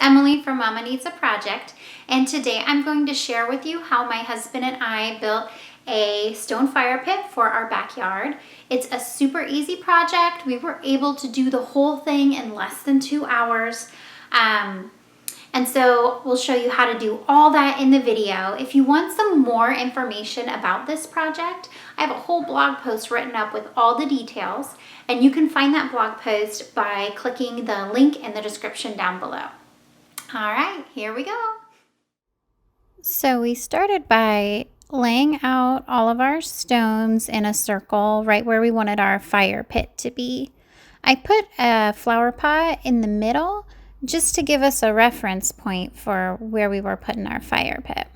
Emily from Mama Needs a Project, and today I'm going to share with you how my husband and I built a stone fire pit for our backyard. It's a super easy project. We were able to do the whole thing in less than 2 hours. And so we'll show you how to do all that in the video. If you want some more information about this project, I have a whole blog post written up with all the details, and you can find that blog post by clicking the link in the description down below. All right, here we go. So we started by laying out all of our stones in a circle right where we wanted our fire pit to be. I put a flower pot in the middle just to give us a reference point for where we were putting our fire pit.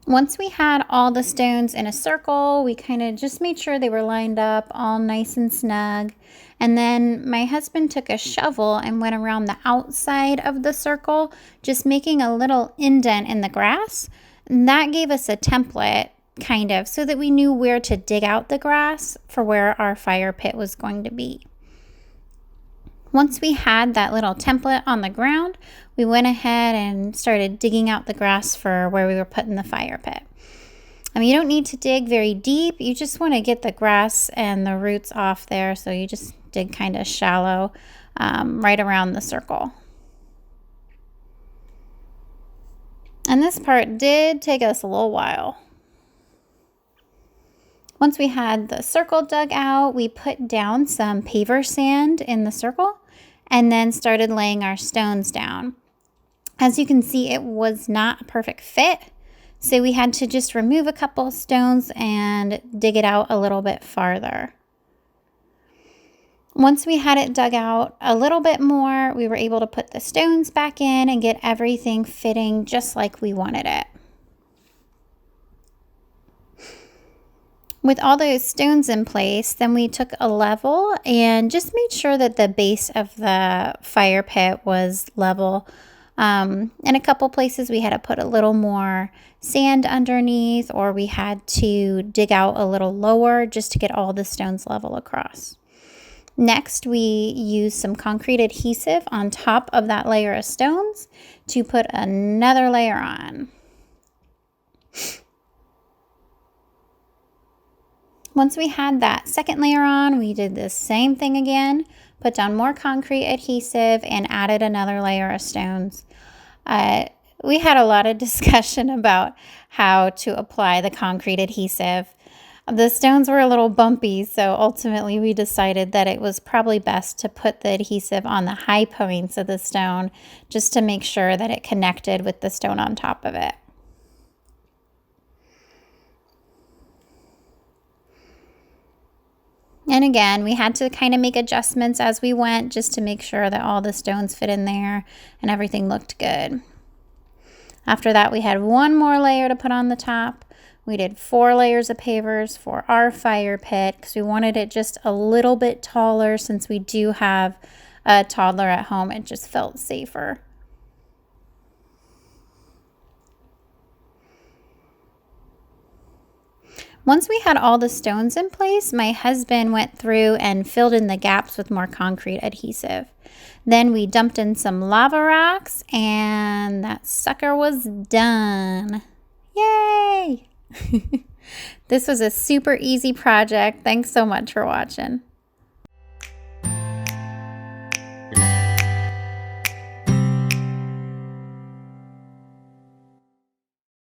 Once we had all the stones in a circle, we kind of just made sure they were lined up all nice and snug. And then my husband took a shovel and went around the outside of the circle, just making a little indent in the grass. And that gave us a template, kind of, so that we knew where to dig out the grass for where our fire pit was going to be. Once we had that little template on the ground, we went ahead and started digging out the grass for where we were putting the fire pit. I mean, you don't need to dig very deep. You just want to get the grass and the roots off there. So you just dig kind of shallow right around the circle. And this part did take us a little while. Once we had the circle dug out, we put down some paver sand in the circle and then started laying our stones down. As you can see, it was not a perfect fit, so we had to just remove a couple stones and dig it out a little bit farther. Once we had it dug out a little bit more, we were able to put the stones back in and get everything fitting just like we wanted it. With all those stones in place, then we took a level and just made sure that the base of the fire pit was level. In a couple places we had to put a little more sand underneath, or we had to dig out a little lower just to get all the stones level across. Next, we used some concrete adhesive on top of that layer of stones to put another layer on. Once we had that second layer on, we did the same thing again, put down more concrete adhesive and added another layer of stones. We had a lot of discussion about how to apply the concrete adhesive. The stones were a little bumpy, so ultimately we decided that it was probably best to put the adhesive on the high points of the stone just to make sure that it connected with the stone on top of it. And again, we had to kind of make adjustments as we went just to make sure that all the stones fit in there and everything looked good. After that, we had one more layer to put on the top. We did 4 layers of pavers for our fire pit because we wanted it just a little bit taller since we do have a toddler at home. It just felt safer. Once we had all the stones in place, my husband went through and filled in the gaps with more concrete adhesive. Then we dumped in some lava rocks and that sucker was done. Yay! This was a super easy project. Thanks so much for watching.